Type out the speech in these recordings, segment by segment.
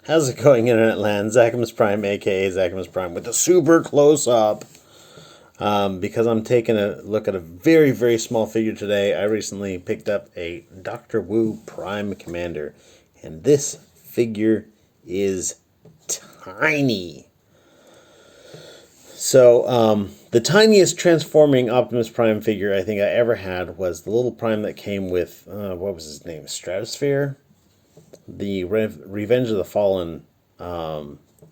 How's it going, Internet Land? Zachamus Prime, aka Zachamus Prime, with a super close up. Because I'm taking a look at a very, very small figure today. I recently picked up a Dr. Wu Prime Commander, and this figure is tiny. So, the tiniest transforming Optimus Prime figure I think I ever had was the little Prime that came with, what was his name? Stratosphere? The Revenge of the Fallen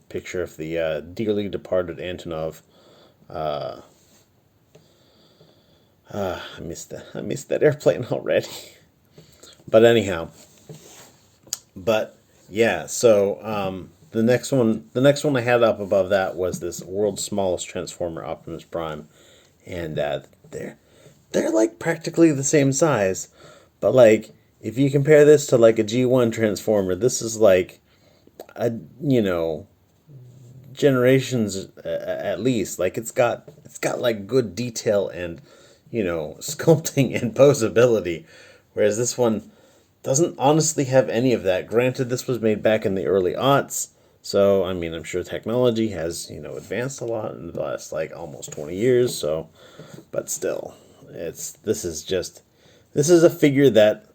picture of the dearly departed Antonov. I missed that. I missed that airplane already. But anyhow, yeah. So the next one I had up above that was this world's smallest Transformer, Optimus Prime, and they're like practically the same size, but like if you compare this to like a G1 Transformer, this is like a generations at least. Like it's got like good detail and sculpting and posability, whereas this one doesn't honestly have any of that. Granted, this was made back in the early aughts, so I mean I'm sure technology has advanced a lot in the last like almost 20 years. So, but still, this is a figure that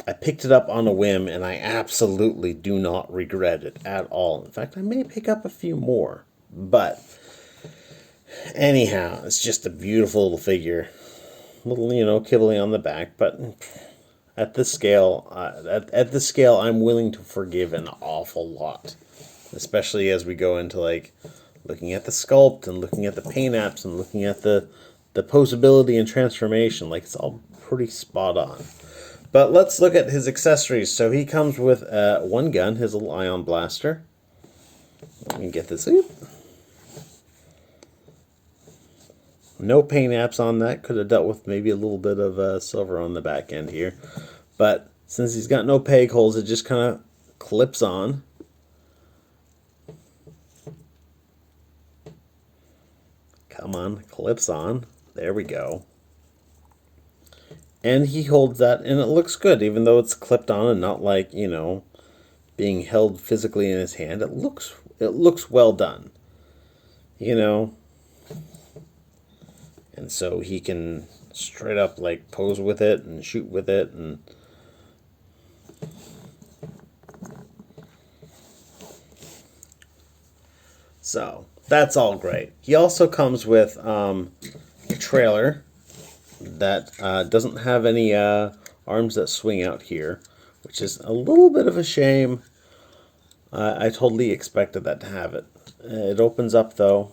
I picked it up on a whim, and I absolutely do not regret it at all. In fact, I may pick up a few more. But anyhow, it's just a beautiful little figure. A little, kibbly on the back, but at this scale, at this scale, I'm willing to forgive an awful lot, especially as we go into like looking at the sculpt and looking at the paint apps and looking at the posability and transformation. Like it's all pretty spot on. But let's look at his accessories. So he comes with one gun, his little ion blaster. Let me get this. Oop. No paint apps on that. Could have dealt with maybe a little bit of silver on the back end here. But since he's got no peg holes, it just kind of clips on. Come on, clips on. There we go. And he holds that, and it looks good, even though it's clipped on and not like, being held physically in his hand. It looks well done, And so he can straight up like pose with it and shoot with it, and so that's all great. He also comes with a trailer that doesn't have any arms that swing out here, which is a little bit of a shame. I totally expected that to have it. It opens up though.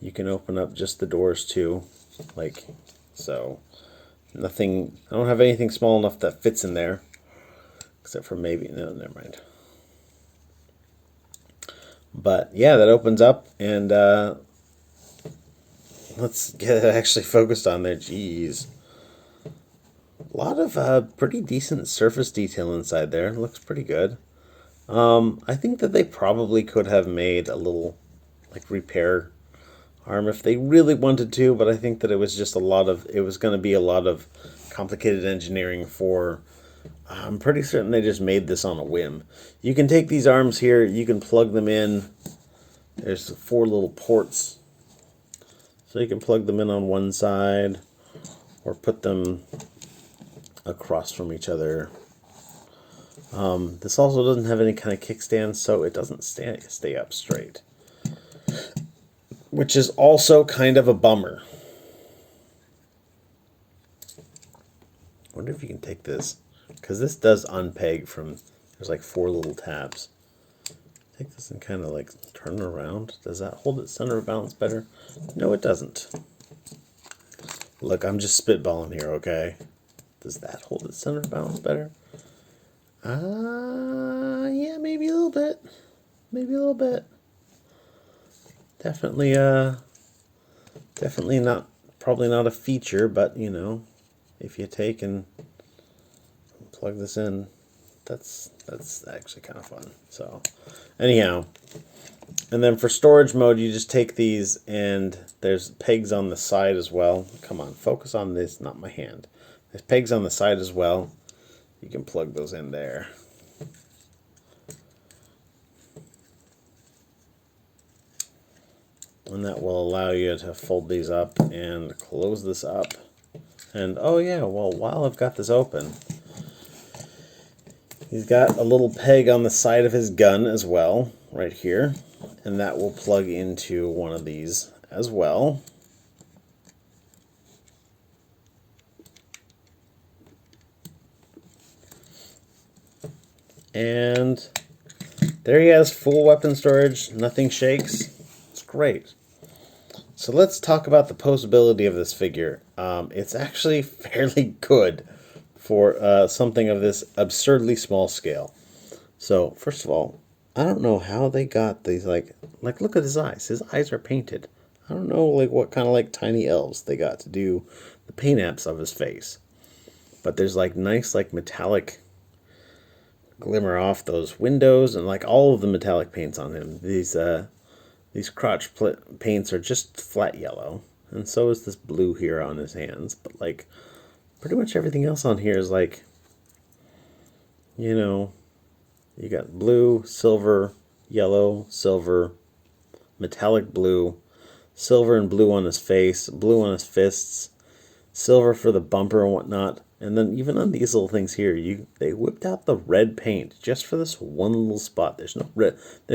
You can open up just the doors too, like so. Nothing. I don't have anything small enough that fits in there, except for maybe no. Never mind. But yeah, that opens up, and let's get it actually focused on there. Jeez. A lot of pretty decent surface detail inside there. It looks pretty good. I think that they probably could have made a little like repair arm if they really wanted to, but I think that it was just it was going to be a lot of complicated engineering for, I'm pretty certain they just made this on a whim. You can take these arms here, you can plug them in. There's 4 little ports. So you can plug them in on one side or put them across from each other. This also doesn't have any kind of kickstand, so it doesn't stay up straight, which is also kind of a bummer. I wonder if you can take this, because this does unpeg from, there's like 4 little tabs. Take this and kind of like turn it around. Does that hold its center of balance better? No, it doesn't. Look, I'm just spitballing here, okay? Does that hold its center of balance better? Yeah, maybe a little bit. Maybe a little bit. Definitely not, probably not a feature, but if you take and plug this in, that's actually kind of fun. So anyhow, and then for storage mode, you just take these, and there's pegs on the side as well. Come on, focus on this, not my hand. There's pegs on the side as well. You can plug those in there. And that will allow you to fold these up and close this up. And oh yeah, well, while I've got this open, he's got a little peg on the side of his gun as well, right here. And that will plug into one of these as well. And there he has full weapon storage, nothing shakes. It's great. So let's talk about the poseability of this figure. It's actually fairly good for something of this absurdly small scale. So first of all, I don't know how they got these, like look at his eyes. His eyes are painted. I don't know like what kind of like tiny elves they got to do the paint apps of his face. But there's like nice like metallic glimmer off those windows, and like all of the metallic paints on him. These crotch paints are just flat yellow, and so is this blue here on his hands. But like pretty much everything else on here is like, you know, you got blue, silver, yellow, silver, metallic blue, silver and blue on his face, blue on his fists, silver for the bumper and whatnot. And then even on these little things here, they whipped out the red paint just for this one little spot. There's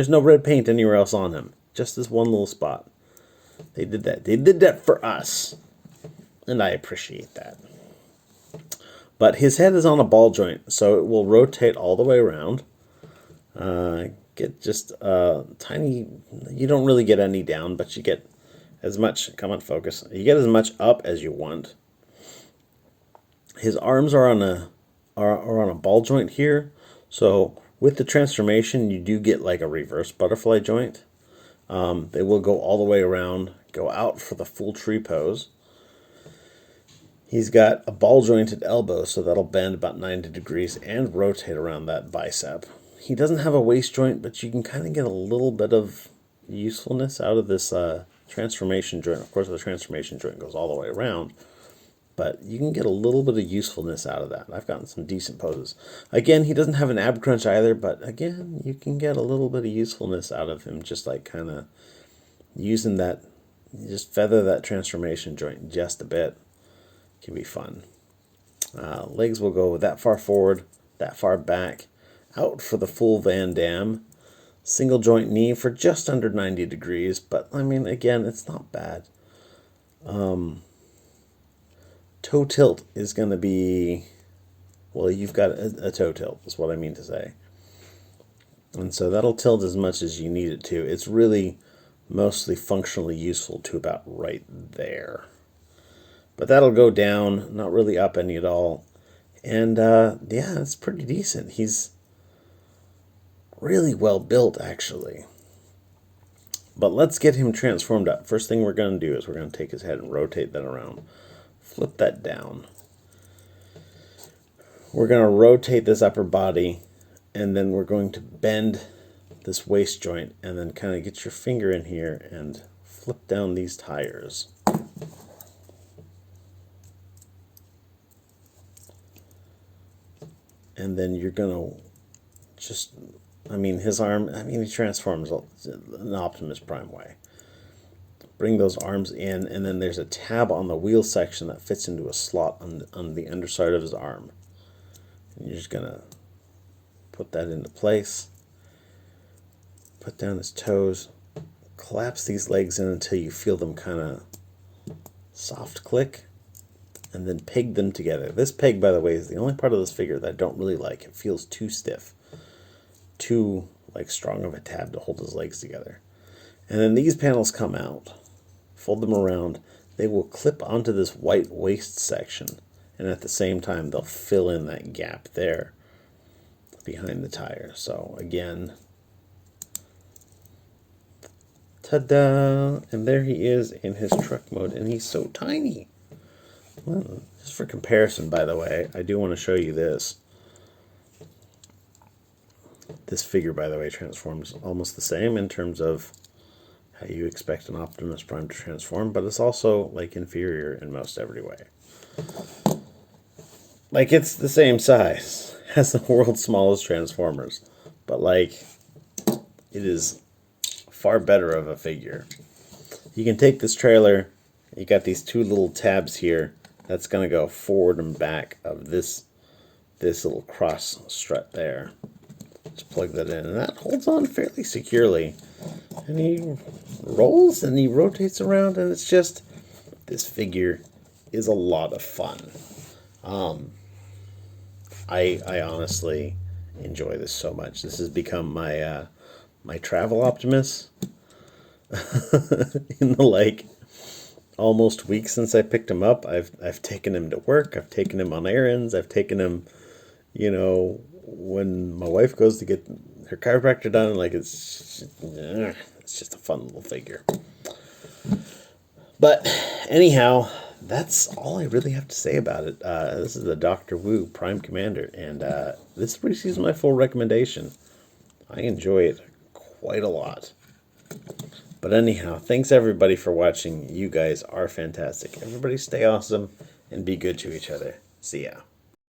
no red paint anywhere else on him. Just this one little spot. They did that. They did that for us. And I appreciate that. But his head is on a ball joint, so it will rotate all the way around. Get just tiny, you don't really get any down, but you get as much, come on focus, you get as much up as you want. His arms are on a ball joint here, so with the transformation you do get like a reverse butterfly joint. They will go all the way around, go out for the full tree pose. He's got a ball jointed elbow, so that'll bend about 90 degrees and rotate around that bicep. He doesn't have a waist joint, but you can kind of get a little bit of usefulness out of this transformation joint. Of course, the transformation joint goes all the way around, but you can get a little bit of usefulness out of that. I've gotten some decent poses. Again, he doesn't have an ab crunch either, but again, you can get a little bit of usefulness out of him, just like kind of using that, just feather that transformation joint just a bit. Can be fun. Legs will go that far forward, that far back, out for the full Van Damme. Single joint knee for just under 90 degrees, but I mean, again, it's not bad. Toe tilt is going to be, well, you've got a toe tilt, is what I mean to say. And so that'll tilt as much as you need it to. It's really mostly functionally useful to about right there. But that'll go down, not really up any at all. And yeah, it's pretty decent. He's really well built, actually. But let's get him transformed up. First thing we're going to do is we're going to take his head and rotate that around. Flip that down. We're going to rotate this upper body, and then we're going to bend this waist joint, and then kind of get your finger in here and flip down these tires. And then you're going to just, I mean, his arm, I mean, he transforms an Optimus Prime way. Bring those arms in, and then there's a tab on the wheel section that fits into a slot on the underside of his arm. And you're just going to put that into place. Put down his toes. Collapse these legs in until you feel them kind of soft click. And then peg them together. This peg, by the way, is the only part of this figure that I don't really like. It feels too stiff. Too like strong of a tab to hold his legs together. And then these panels come out. Fold them around. They will clip onto this white waist section. And at the same time, they'll fill in that gap there behind the tire. So again, ta-da! And there he is in his truck mode. And he's so tiny. Well, just for comparison, by the way, I do want to show you this. This figure, by the way, transforms almost the same in terms of how you expect an Optimus Prime to transform, but it's also like inferior in most every way. Like, it's the same size as the world's smallest Transformers, but like, it is far better of a figure. you can take this trailer, you got these two little tabs here, that's going to go forward and back of this little cross strut there. Just plug that in, and that holds on fairly securely. And he rolls and he rotates around, and it's just, this figure is a lot of fun. I honestly enjoy this so much. This has become my my travel Optimus. In the like almost week since I picked him up, I've taken him to work. I've taken him on errands. I've taken him, when my wife goes to get her chiropractor done. Like it's just a fun little figure. But anyhow, that's all I really have to say about it. This is the Dr. Wu Prime Commander, and this receives my full recommendation. I enjoy it quite a lot. But anyhow, thanks everybody for watching. You guys are fantastic. Everybody stay awesome and be good to each other. See ya.